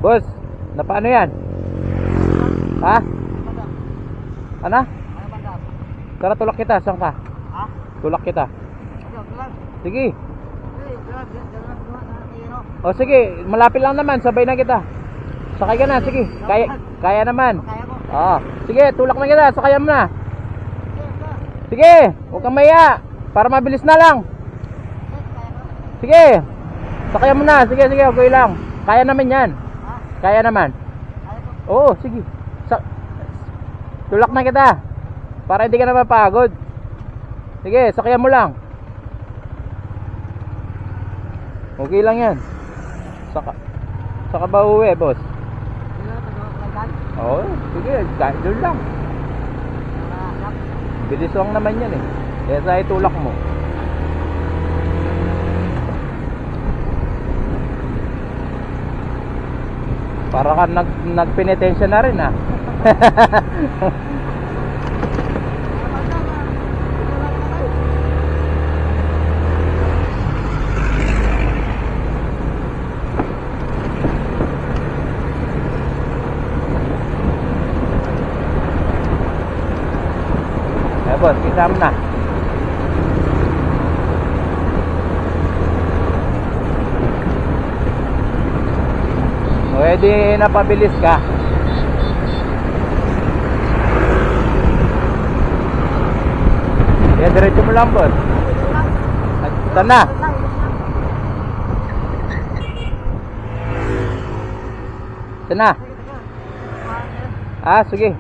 Boss, na paano yan? Ha? Ano? Tara, tulak kita. Saan ka? Ha? Tulak kita. Sige. Sige, O sige, malapit lang naman. Sabay na kita. Sakay ka na, sige. Kaya naman. kaya ko. Oo. Sige, tulak na kita. Sakayan mo na. Sige, huwag kang maya. Para mabilis na lang. Sige. Sakayan mo na. Sige, sige, okay lang. Kaya naman yan. Kaya naman. Oo, sige. Tulak na kita. Para hindi ka na mapagod. Sige, sakayan mo lang. Okay lang yan. Saka ba uwi, boss? Oo, sige, kahit doon lang. Bilis lang naman yan eh. Kaya sa itulak mo. Para ka nagpenitensya na rin ah. Eh boss, kisama na. Pwede napabilis ka. Yan, diretso mo lang boss. Saan na? Saan na? Ah, sige.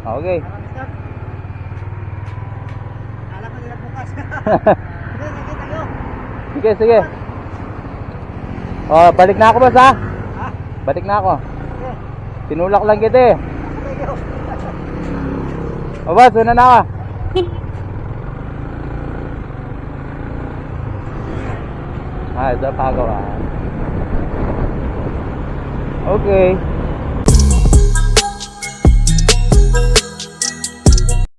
Okay. Alam mo nila bukas. Sige, sige. Oh, balik na ako boss ha. Ha? Balik na ako. Okay. Tinulak lang kita eh. Thank you. O boss, una na ako. Ah, ito pagawa. Okay.